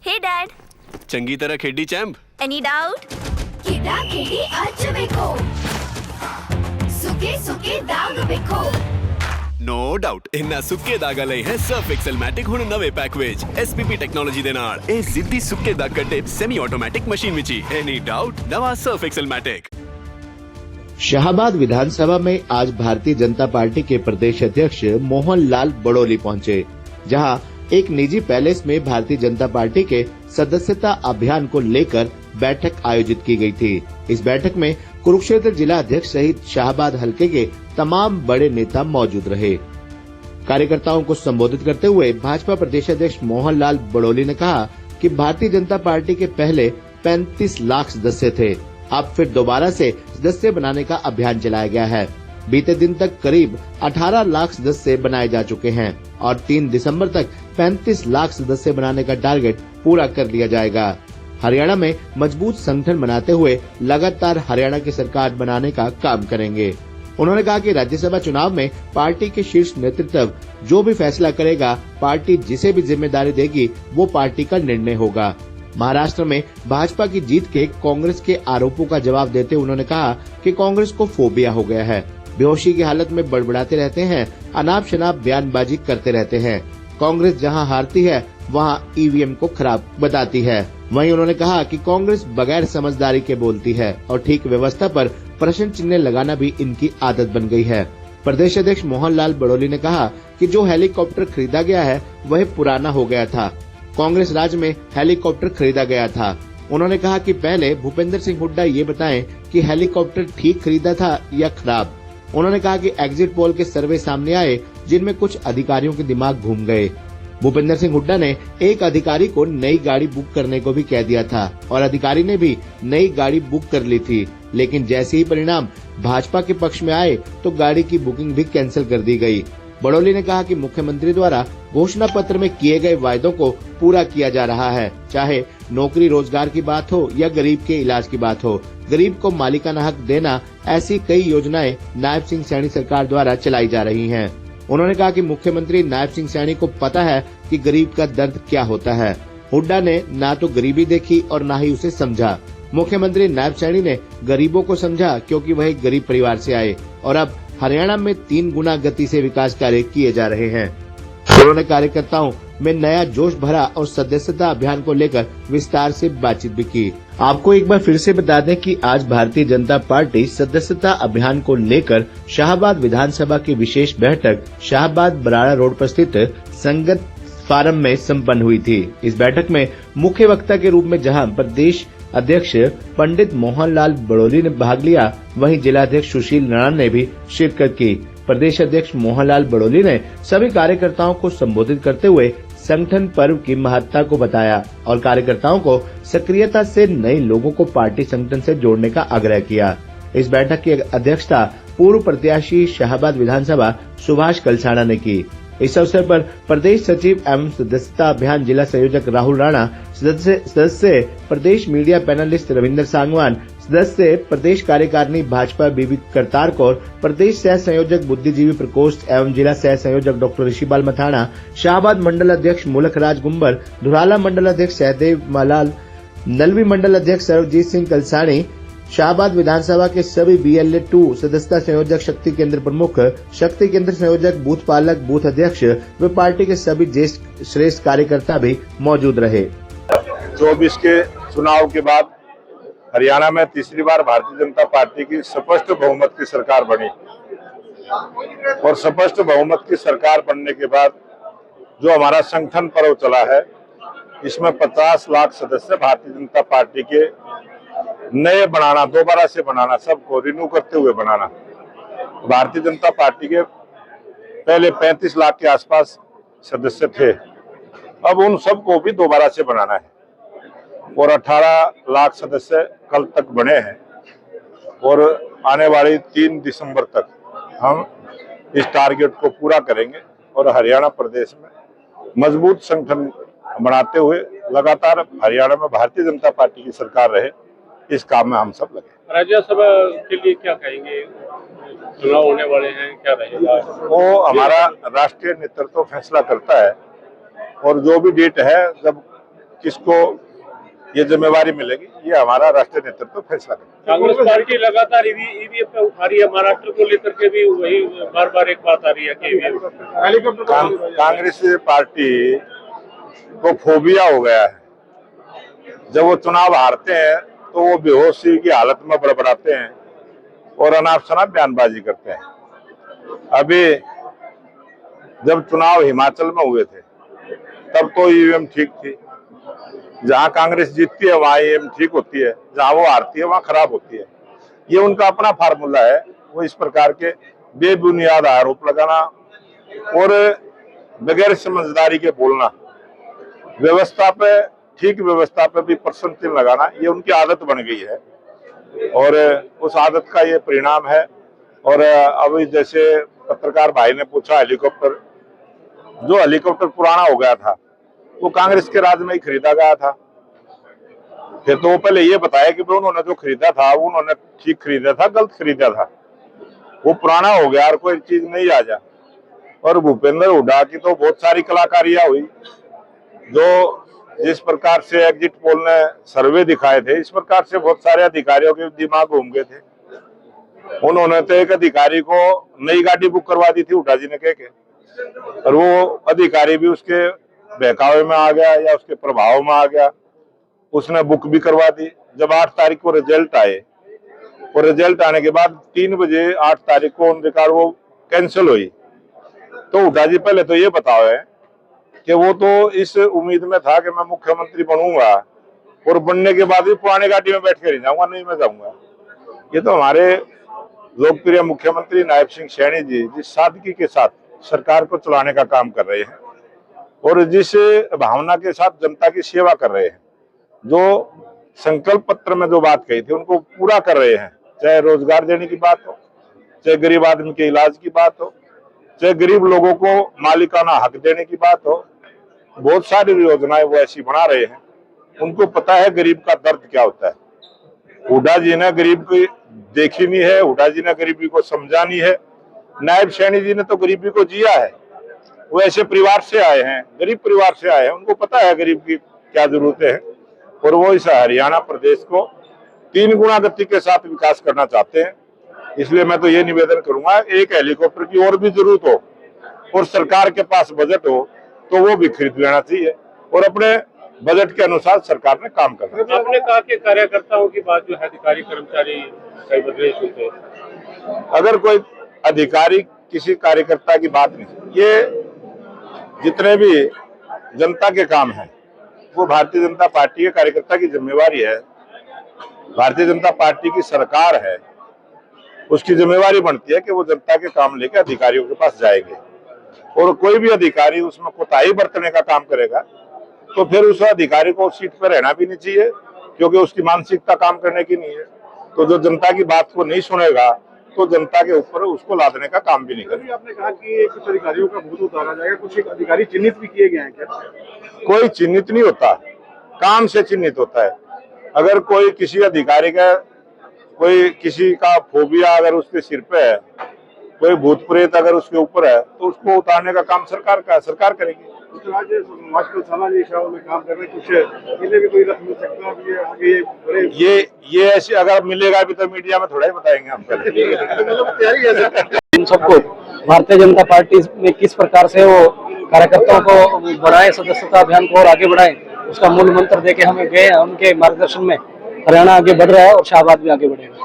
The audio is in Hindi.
Hey Dad, चंगी तरह खेडी चैंप। any doubt? ಕಿಡ ಕಿಡಿ ಹಚ್ಚಬೇಕು ಸುಖಿ ಸುಖಿ ದಾಗ ಬೇಕು नो डाउट इन्ना सुक्के दागा लई है सर्फ एक्सेल मैटिक हुण नवे पैक विच एसपीपी टेक्नोलॉजी दे नाल ए जिद्दी सुक्के दाग कड्डे सेमी ऑटोमैटिक मशीन विच ही एनी डाउट नवा सर्फ एक्सेल मैटिक। शाहबाद विधानसभा में आज भारतीय जनता पार्टी के प्रदेश अध्यक्ष मोहनलाल बड़ोली पहुंचे, जहां एक निजी पैलेस में भारतीय जनता पार्टी के सदस्यता अभियान को लेकर बैठक आयोजित की गई थी। इस बैठक में कुरुक्षेत्र जिला अध्यक्ष सहित शाहबाद हलके के तमाम बड़े नेता मौजूद रहे। कार्यकर्ताओं को संबोधित करते हुए भाजपा प्रदेश अध्यक्ष मोहनलाल बड़ोली ने कहा कि भारतीय जनता पार्टी के पहले 35 लाख सदस्य थे, अब फिर दोबारा से सदस्य बनाने का अभियान चलाया गया है। बीते दिन तक करीब 18 लाख सदस्य बनाए जा चुके हैं और 3 दिसंबर तक 35 लाख सदस्य बनाने का टारगेट पूरा कर लिया जाएगा। हरियाणा में मजबूत संगठन बनाते हुए लगातार हरियाणा की सरकार बनाने का काम करेंगे। उन्होंने कहा कि राज्यसभा चुनाव में पार्टी के शीर्ष नेतृत्व जो भी फैसला करेगा, पार्टी जिसे भी जिम्मेदारी देगी वो पार्टी का निर्णय होगा। महाराष्ट्र में भाजपा की जीत के कांग्रेस के आरोपों का जवाब देते उन्होंने कहा कि कांग्रेस को फोबिया हो गया है, बेहोशी की हालत में बड़बड़ाते रहते हैं, अनाप शनाप बयानबाजी करते रहते हैं। कांग्रेस जहां हारती है वहां ईवीएम को खराब बताती है। वहीं उन्होंने कहा कि कांग्रेस बगैर समझदारी के बोलती है और ठीक व्यवस्था पर प्रश्न चिन्ह लगाना भी इनकी आदत बन गई है। प्रदेश अध्यक्ष मोहनलाल बड़ोली ने कहा कि जो हेलीकॉप्टर खरीदा गया है वह पुराना हो गया था। कांग्रेस राज में हेलीकॉप्टर खरीदा गया था। उन्होंने कहा कि पहले भूपेंद्र सिंह हुड्डा ये बताएं कि हेलीकॉप्टर ठीक खरीदा था या खराब। उन्होंने कहा कि एग्जिट पोल के सर्वे सामने आए जिनमें कुछ अधिकारियों के दिमाग घूम गए। भूपेंद्र सिंह हुड्डा ने एक अधिकारी को नई गाड़ी बुक करने को भी कह दिया था और अधिकारी ने भी नई गाड़ी बुक कर ली थी, लेकिन जैसे ही परिणाम भाजपा के पक्ष में आए तो गाड़ी की बुकिंग भी कैंसिल कर दी गई। बड़ोली ने कहा कि मुख्यमंत्री द्वारा घोषणा पत्र में किए गए वायदों को पूरा किया जा रहा है, चाहे नौकरी रोजगार की बात हो या गरीब के इलाज की बात हो। गरीब को मालिकाना हक देना, ऐसी कई योजनाएं नायब सिंह सैनी सरकार द्वारा चलाई जा रही हैं। उन्होंने कहा कि मुख्यमंत्री नायब सिंह सैनी को पता है कि गरीब का दर्द क्या होता है। हुड्डा ने ना तो गरीबी देखी और ना ही उसे समझा। मुख्यमंत्री नायब सैनी ने गरीबों को समझा क्योंकि वह एक गरीब परिवार से आए और अब हरियाणा में 3 गुना गति से विकास कार्य किए जा रहे हैं। उन्होंने कार्यकर्ताओं में नया जोश भरा और सदस्यता अभियान को लेकर विस्तार से बातचीत भी की। आपको एक बार फिर से बता दें कि आज भारतीय जनता पार्टी सदस्यता अभियान को लेकर शाहबाद विधानसभा की विशेष बैठक शाहबाद बराड़ा रोड पर स्थित संगत फार्म में संपन्न हुई थी। इस बैठक में मुख्य वक्ता के रूप में जहां प्रदेश अध्यक्ष पंडित मोहनलाल बड़ोली ने भाग लिया, वहीं जिलाध्यक्ष सुशील राणा ने भी शिरकत की। प्रदेश अध्यक्ष मोहनलाल बड़ोली ने सभी कार्यकर्ताओं को संबोधित करते हुए संगठन पर्व की महत्ता को बताया और कार्यकर्ताओं को सक्रियता से नए लोगों को पार्टी संगठन से जोड़ने का आग्रह किया। इस बैठक की अध्यक्षता पूर्व प्रत्याशी शाहबाद विधानसभा सुभाष कलसाना ने की। इस अवसर पर प्रदेश सचिव एवं सदस्यता अभियान जिला संयोजक राहुल राणा, सदस्य प्रदेश मीडिया पैनलिस्ट रविंद्र सांगवान, सदस्य प्रदेश कार्यकारिणी भाजपा बीबी करतार कौर, प्रदेश सह संयोजक बुद्धिजीवी प्रकोष्ठ एवं जिला सह संयोजक डॉक्टर ऋषिपाल मथाना, शाहबाद मंडल अध्यक्ष मुलखराज गुम्बर, धुराला मंडल अध्यक्ष सहदेव मलाल, नलवी मंडल अध्यक्ष सर्वजीत सिंह कलसानी, शाहबाद विधानसभा के सभी BLA 2 सदस्यता संयोजक, शक्ति केंद्र प्रमुख, शक्ति केंद्र संयोजक, बूथ पालक, बूथ अध्यक्ष व पार्टी के सभी ज्येष्ठ श्रेष्ठ कार्यकर्ता भी मौजूद रहे। 24 के चुनाव के बाद हरियाणा में तीसरी बार भारतीय जनता पार्टी की स्पष्ट बहुमत की सरकार बनी और स्पष्ट बहुमत की सरकार बनने के बाद जो हमारा संगठन पर्व चला है, इसमें 50 लाख सदस्य भारतीय जनता पार्टी के नए बनाना, दोबारा से बनाना, सबको रिन्यू करते हुए बनाना। भारतीय जनता पार्टी के पहले 35 लाख के आसपास सदस्य थे, अब उन सबको भी दोबारा से बनाना है और 18 लाख सदस्य कल तक बने हैं और आने वाली 3 दिसंबर तक हम इस टारगेट को पूरा करेंगे और हरियाणा प्रदेश में मजबूत संगठन बनाते हुए लगातार हरियाणा में भारतीय जनता पार्टी की सरकार रहे, इस काम में हम सब लगे। राज्यसभा के लिए क्या कहेंगे? चुनाव होने वाले हैं, क्या रहेगा? वो हमारा राष्ट्रीय नेतृत्व फैसला करता है और जो भी डेट है, जब किसको ये जिम्मेवारी मिलेगी, ये हमारा राष्ट्रीय नेतृत्व फैसला करेगा। कांग्रेस पार्टी लगातार ईवीएम पे उठा रही है, महाराष्ट्र को लेकर के भी वही बार बार एक बात आ रही है कि कांग्रेस पार्टी को फोबिया हो गया है। जब वो चुनाव हारते हैं तो वो बेहोशी की हालत में बड़बड़ाते हैं और अनाप शनाप बयानबाजी करते हैं। अभी जब चुनाव हिमाचल में हुए थे तब तो ईवीएम ठीक थी, जहां कांग्रेस जीतती है वहां ईवीएम ठीक होती है, जहां वो हारती है वहां खराब होती है। ये उनका अपना फार्मूला है। वो इस प्रकार के बेबुनियाद आरोप लगाना और बगैर समझदारी के बोलना, व्यवस्था पे, ठीक व्यवस्था पे भी प्रश्न चिन्ह लगाना, ये उनकी आदत बन गई है और उस आदत का ये परिणाम है। और अभी जैसे पत्रकार भाई ने पूछा, हेलीकॉप्टर, जो हेलीकॉप्टर पुराना हो गया था वो कांग्रेस के राज में ही खरीदा गया था। फिर तो वो पहले ये बताया कि उन्होंने जो खरीदा था वो उन्होंने ठीक खरीदा था, गलत खरीदा था, वो पुराना हो गया और कोई चीज नहीं आ जा। और भूपेंद्र हुड्डा की तो बहुत सारी कलाकारियां हुई, जो जिस प्रकार से एग्जिट पोल ने सर्वे दिखाए थे, इस प्रकार से बहुत सारे अधिकारियों के दिमाग घूम गए थे। उन्होंने तो एक अधिकारी को नई गाड़ी बुक करवा दी थी हुड्डा जी ने कह के, और वो अधिकारी भी उसके बहकावे में आ गया या उसके प्रभाव में आ गया, उसने बुक भी करवा दी। जब 8 तारीख को रिजल्ट आए और रिजल्ट आने के बाद 3 बजे 8 तारीख को उन रिकॉर्ड वो कैंसिल हुई, तो हुड्डा जी पहले तो ये बताओ है कि वो तो इस उम्मीद में था कि मैं मुख्यमंत्री बनूंगा और बनने के बाद भी पुरानी गाड़ी में बैठ कर ही जाऊंगा, नहीं मैं जाऊंगा। ये तो हमारे लोकप्रिय मुख्यमंत्री नायब सिंह सैनी जी जिस सादगी के साथ सरकार को चलाने का काम कर रहे हैं और जिस भावना के साथ जनता की सेवा कर रहे हैं, जो संकल्प पत्र में जो बात कही थी उनको पूरा कर रहे हैं, चाहे रोजगार देने की बात हो, चाहे गरीब आदमी के इलाज की बात हो, चाहे गरीब लोगों को मालिकाना हक देने की बात हो, बहुत सारी योजनाएं वो ऐसी बना रहे हैं। उनको पता है गरीब का दर्द क्या होता है। हुड्डा जी ने गरीब की देखी नहीं है, हुड्डा जी ने गरीबी को समझा नहीं है। नायब सैनी जी ने तो गरीबी को जिया है, वो ऐसे परिवार से आए हैं, गरीब परिवार से आए हैं, उनको पता है गरीब की क्या जरूरतें हैं और वो इस हरियाणा प्रदेश को 3 गुना गति के साथ विकास करना चाहते हैं। इसलिए मैं तो ये निवेदन करूंगा, एक हेलीकॉप्टर की और भी जरूरत हो और सरकार के पास बजट हो तो वो भी खरीद लेना चाहिए और अपने बजट के अनुसार सरकार ने काम करना चाहिए। आपने कहा कि कार्यकर्ताओं की बात जो है अधिकारी कर्मचारी कई बदले सुनते हैं। अगर कोई अधिकारी किसी कार्यकर्ता की बात नहीं, ये जितने भी जनता के काम हैं वो भारतीय जनता पार्टी के कार्यकर्ता की जिम्मेवारी है। भारतीय जनता पार्टी की सरकार है, उसकी जिम्मेवारी बनती है कि वो जनता के काम लेकर अधिकारियों के पास जाएंगे और कोई भी अधिकारी उसमें कोताही बरतने का काम करेगा तो फिर उस अधिकारी को सीट पर रहना भी नहीं चाहिए, क्योंकि उसकी मानसिकता काम करने की नहीं है। तो जो जनता की बात को नहीं सुनेगा तो जनता के ऊपर उसको लादने का काम भी नहीं करेगा। आपने कहा कि कुछ अधिकारियों का भूत उतारा जाएगा, कुछ अधिकारी चिन्हित भी किए गए हैं क्या? कोई चिन्हित नहीं होता, काम से चिन्हित होता है। अगर कोई किसी अधिकारी का, कोई किसी का फोबिया अगर उसके सिर पे है, कोई भूत प्रेत अगर उसके ऊपर है तो उसको उतारने का काम सरकार का है, सरकार करेगी। कुछ आज आजकल सामाजिक सेवा में काम कर रहे हैं, कुछ इन्हें भी कोई रथ मिल सकता है कि आगे बड़े ये ऐसी अगर मिलेगा भी तो मीडिया में थोड़ा ही बताएंगे हम पहले। मतलब तैयारी है सर। इन सबको भारतीय जनता पार्टी में किस प्रकार से वो कार्यकर्ताओं को बढ़ाए, सदस्यता अभियान को और आगे बढ़ाए, उसका मूल मंत्र देके हमें गए हैं। उनके मार्गदर्शन में हरियाणा आगे बढ़ रहा है और शाहबाद भी आगे बढ़ेगा।